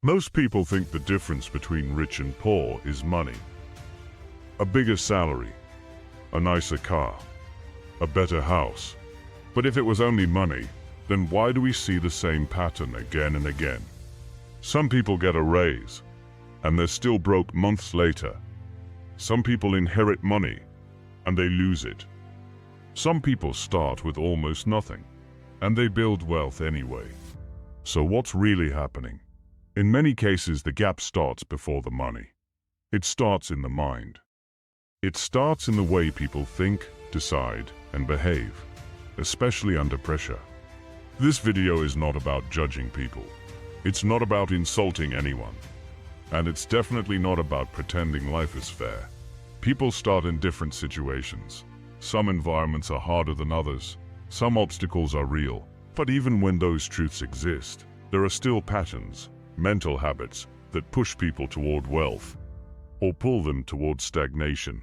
Most people think the difference between rich and poor is money. A bigger salary, a nicer car, a better house. But if it was only money, then why do we see the same pattern again and again? Some people get a raise, and they're still broke months later. Some people inherit money, and they lose it. Some people start with almost nothing, and they build wealth anyway. So what's really happening? In many cases, the gap starts before the money. It starts in the mind. It starts in the way people think, decide, and behave, especially under pressure. This video is not about judging people. It's not about insulting anyone. And it's definitely not about pretending life is fair. People start in different situations. Some environments are harder than others. Some obstacles are real. But even when those truths exist, there are still patterns, mental habits, that push people toward wealth or pull them toward stagnation.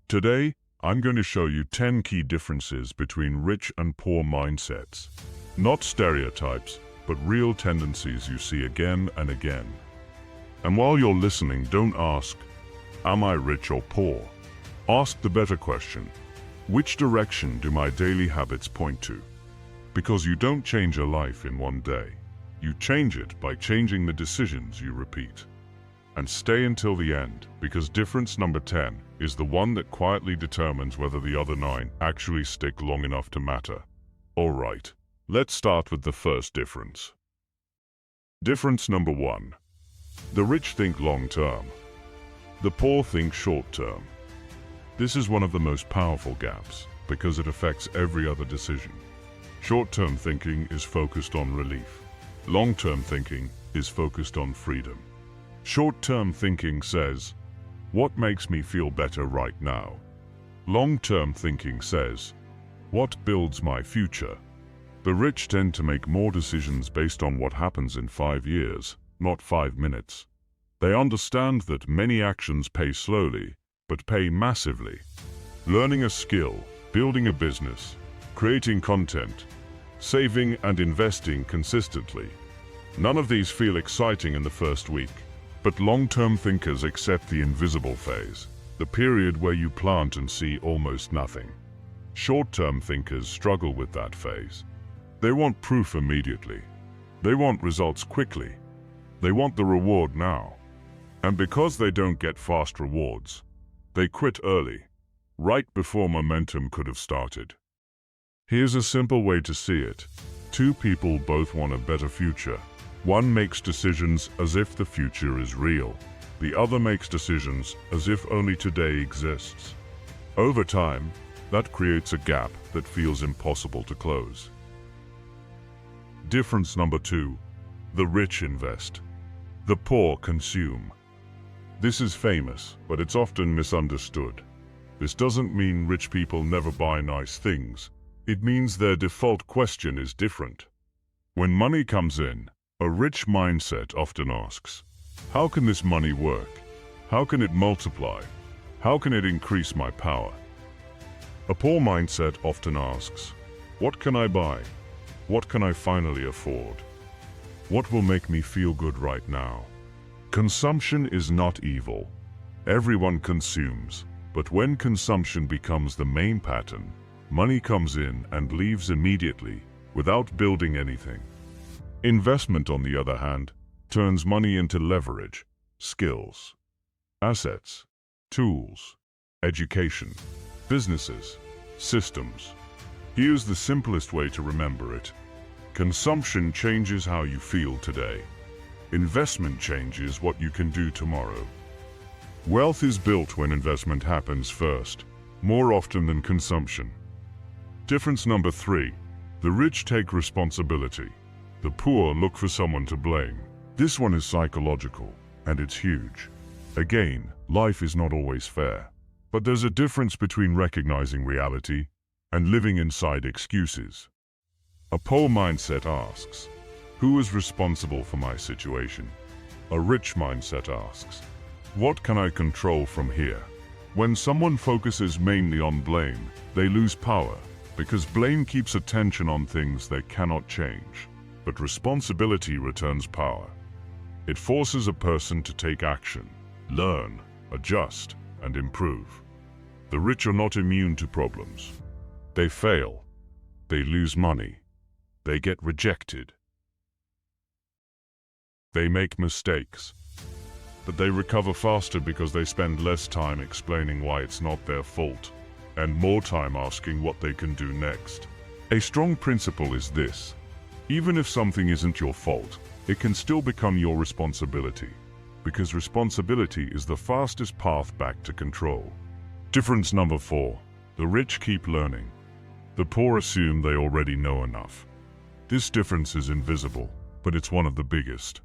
Today, I'm going to show you 10 key differences between rich and poor mindsets. Not stereotypes, but real tendencies you see again and again. And while you're listening, don't ask, am I rich or poor? Ask the better question, which direction do my daily habits point to? Because you don't change a life in one day. You change it by changing the decisions you repeat. And stay until the end, because difference number 10 is the one that quietly determines whether the other 9 actually stick long enough to matter. Alright, let's start with the first difference. Difference number 1. The rich think long-term. The poor think short-term. This is one of the most powerful gaps, because it affects every other decision. Short-term thinking is focused on relief. Long-term thinking is focused on freedom. Short-term thinking says, what makes me feel better right now? Long-term thinking says, what builds my future? The rich tend to make more decisions based on what happens in 5 years, not 5 minutes. They understand that many actions pay slowly, but pay massively. Learning a skill, building a business, creating content, saving and investing consistently. None of these feel exciting in the first week, but long-term thinkers accept the invisible phase, the period where you plant and see almost nothing. Short-term thinkers struggle with that phase. They want proof immediately. They want results quickly. They want the reward now. And because they don't get fast rewards, they quit early, right before momentum could have started. Here's a simple way to see it. 2 people both want a better future. One makes decisions as if the future is real. The other makes decisions as if only today exists. Over time, that creates a gap that feels impossible to close. Difference number 2. The rich invest. The poor consume. This is famous, but it's often misunderstood. This doesn't mean rich people never buy nice things. It means their default question is different. When money comes in, a rich mindset often asks, how can this money work? How can it multiply? How can it increase my power? A poor mindset often asks, what can I buy? What can I finally afford? What will make me feel good right now? Consumption is not evil. Everyone consumes, but when consumption becomes the main pattern, money comes in and leaves immediately, without building anything. Investment, on the other hand, turns money into leverage, skills, assets, tools, education, businesses, systems. Here's the simplest way to remember it. Consumption changes how you feel today. Investment changes what you can do tomorrow. Wealth is built when investment happens first, more often than consumption. Difference number 3. The rich take responsibility. The poor look for someone to blame. This one is psychological, and it's huge. Again, life is not always fair. But there's a difference between recognizing reality and living inside excuses. A poor mindset asks, who is responsible for my situation? A rich mindset asks, what can I control from here? When someone focuses mainly on blame, they lose power, because blame keeps attention on things they cannot change. But responsibility returns power. It forces a person to take action, learn, adjust, and improve. The rich are not immune to problems. They fail. They lose money. They get rejected. They make mistakes. But they recover faster because they spend less time explaining why it's not their fault, and more time asking what they can do next. A strong principle is this: even if something isn't your fault, it can still become your responsibility, because responsibility is the fastest path back to control. Difference number 4. The rich keep learning. The poor assume they already know enough. This difference is invisible, but it's one of the biggest.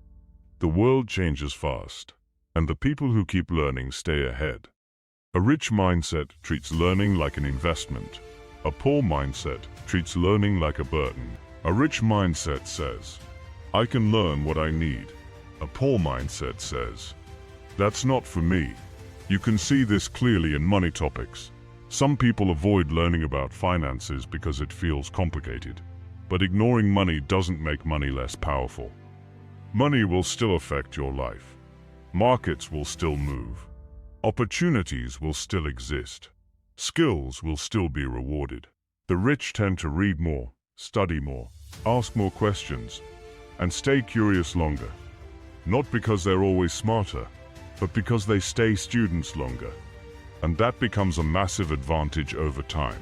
The world changes fast, and the people who keep learning stay ahead. A rich mindset treats learning like an investment. A poor mindset treats learning like a burden. A rich mindset says, I can learn what I need. A poor mindset says, that's not for me. You can see this clearly in money topics. Some people avoid learning about finances because it feels complicated, but ignoring money doesn't make money less powerful. Money will still affect your life. Markets will still move. Opportunities will still exist. Skills will still be rewarded. The rich tend to read more, study more, ask more questions, and stay curious longer. Not because they're always smarter, but because they stay students longer. And that becomes a massive advantage over time.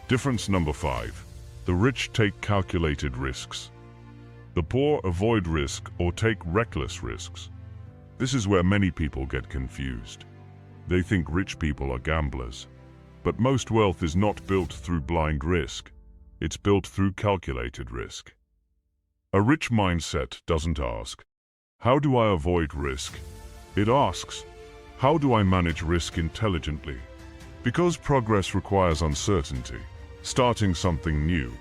Difference number 5. The rich take calculated risks. The poor avoid risk or take reckless risks. This is where many people get confused. They think rich people are gamblers. But most wealth is not built through blind risk. It's built through calculated risk. A rich mindset doesn't ask, how do I avoid risk? It asks, how do I manage risk intelligently? Because progress requires uncertainty, starting something new,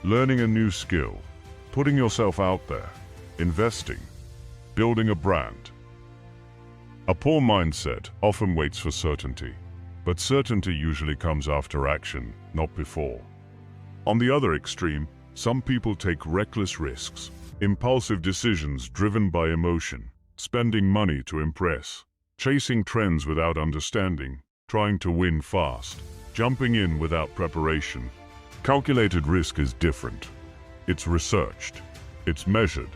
learning a new skill, putting yourself out there, investing, building a brand. A poor mindset often waits for certainty, but certainty usually comes after action, not before. On the other extreme, some people take reckless risks, impulsive decisions driven by emotion, spending money to impress, chasing trends without understanding, trying to win fast, jumping in without preparation. Calculated risk is different. It's researched, it's measured,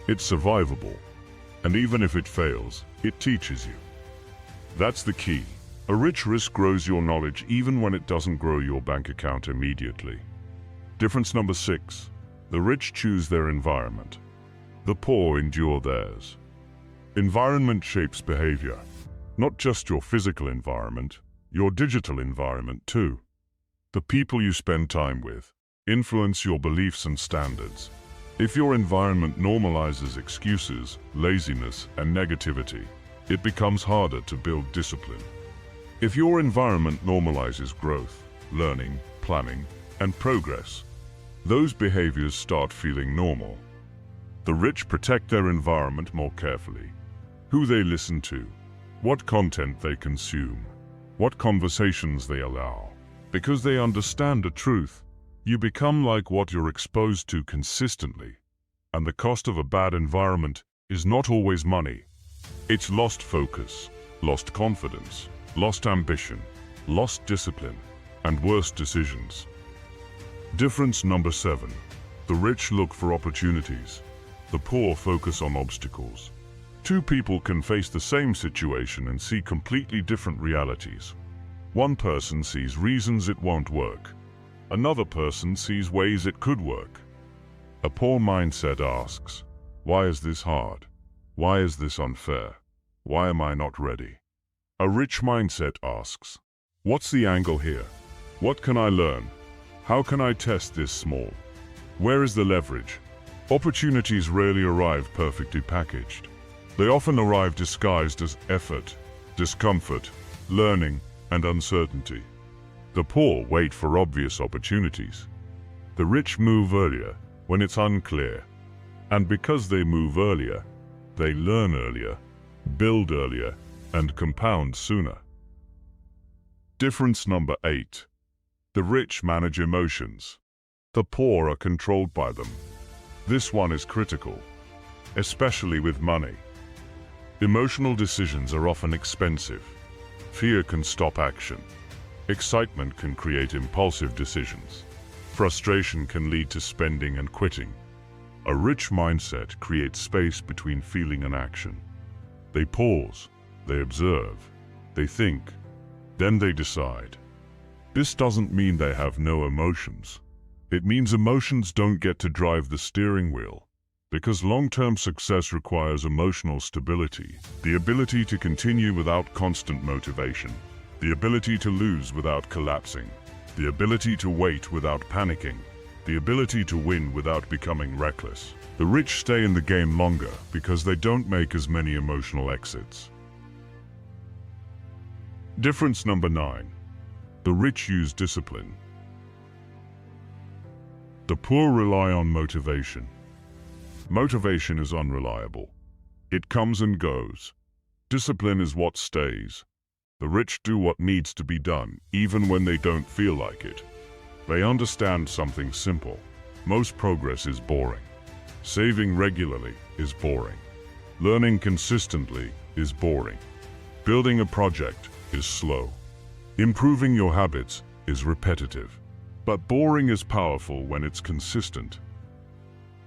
it's survivable, and even if it fails, it teaches you. That's the key. A rich risk grows your knowledge even when it doesn't grow your bank account immediately. Difference number 6. The rich choose their environment. The poor endure theirs. Environment shapes behavior. Not just your physical environment, your digital environment too. The people you spend time with influence your beliefs and standards. If your environment normalizes excuses, laziness, and negativity, it becomes harder to build discipline. If your environment normalizes growth, learning, planning, and progress, those behaviors start feeling normal. The rich protect their environment more carefully. Who they listen to, what content they consume, what conversations they allow. Because they understand the truth, you become like what you're exposed to consistently. And the cost of a bad environment is not always money. It's lost focus, lost confidence, lost ambition, lost discipline, and worse decisions. Difference number 7. The rich look for opportunities. The poor focus on obstacles. Two people can face the same situation and see completely different realities. One person sees reasons it won't work. Another person sees ways it could work. A poor mindset asks, why is this hard? Why is this unfair? Why am I not ready? A rich mindset asks, what's the angle here? What can I learn? How can I test this small? Where is the leverage? Opportunities rarely arrive perfectly packaged. They often arrive disguised as effort, discomfort, learning, and uncertainty. The poor wait for obvious opportunities. The rich move earlier when it's unclear. And because they move earlier, they learn earlier, build earlier, and compound sooner. Difference number 8. The rich manage emotions. The poor are controlled by them. This one is critical. especially with money. Emotional decisions are often expensive. Fear can stop action. Excitement can create impulsive decisions. Frustration can lead to spending and quitting. A rich mindset creates space between feeling and action. They pause, they observe, they think, then they decide. This doesn't mean they have no emotions. It means emotions don't get to drive the steering wheel. Because long-term success requires emotional stability, the ability to continue without constant motivation, the ability to lose without collapsing, the ability to wait without panicking, the ability to win without becoming reckless. The rich stay in the game longer because they don't make as many emotional exits. Difference number 9. The rich use discipline. The poor rely on motivation. Motivation is unreliable. It comes and goes. Discipline is what stays. The rich do what needs to be done, even when they don't feel like it. They understand something simple. Most progress is boring. Saving regularly is boring. Learning consistently is boring. Building a project is slow. Improving your habits is repetitive. But boring is powerful when it's consistent.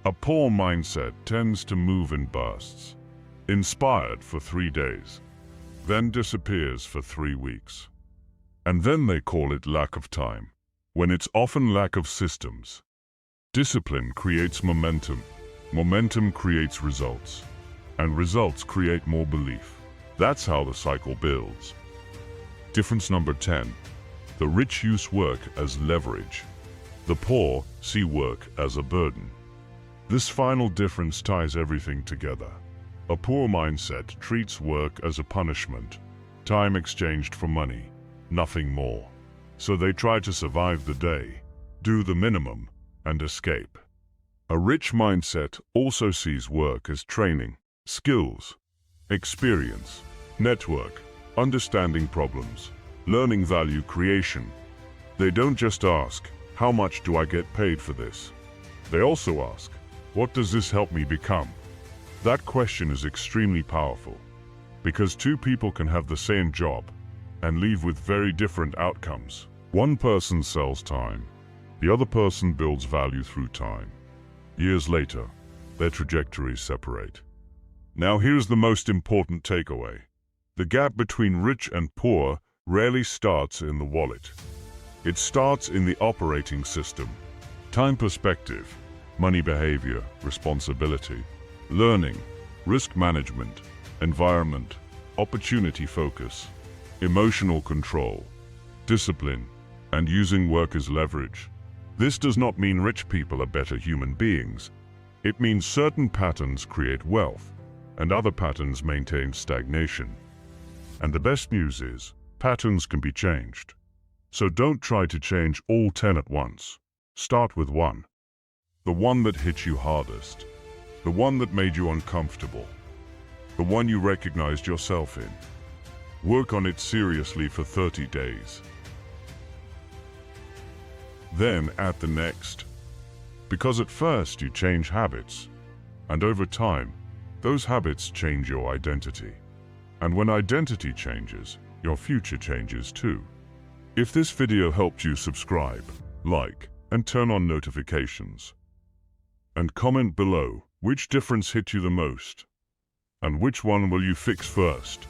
A poor mindset tends to move in bursts, inspired for 3 days, then disappears for 3 weeks. And then they call it lack of time, when it's often lack of systems. Discipline creates momentum, momentum creates results, and results create more belief. That's how the cycle builds. Difference number 10. The rich use work as leverage. The poor see work as a burden. This final difference ties everything together. A poor mindset treats work as a punishment, time exchanged for money, nothing more. So they try to survive the day, do the minimum, and escape. A rich mindset also sees work as training, skills, experience, network, understanding problems, learning value creation. They don't just ask, how much do I get paid for this? They also ask, what does this help me become? That question is extremely powerful, because 2 people can have the same job and leave with very different outcomes. One person sells time, the other person builds value through time. Years later, their trajectories separate. Now here's the most important takeaway. The gap between rich and poor rarely starts in the wallet. It starts in the operating system. Time perspective, money behavior, responsibility, learning, risk management, environment, opportunity focus, emotional control, discipline, and using work as leverage. This does not mean rich people are better human beings. It means certain patterns create wealth, and other patterns maintain stagnation. And the best news is, patterns can be changed. So don't try to change all 10 at once. Start with 1. The one that hit you hardest. The one that made you uncomfortable. The one you recognized yourself in. Work on it seriously for 30 days. Then add the next. Because at first you change habits, and over time, those habits change your identity. And when identity changes, your future changes too. If this video helped you, subscribe, like, and turn on notifications. And comment below which difference hit you the most, and which one will you fix first.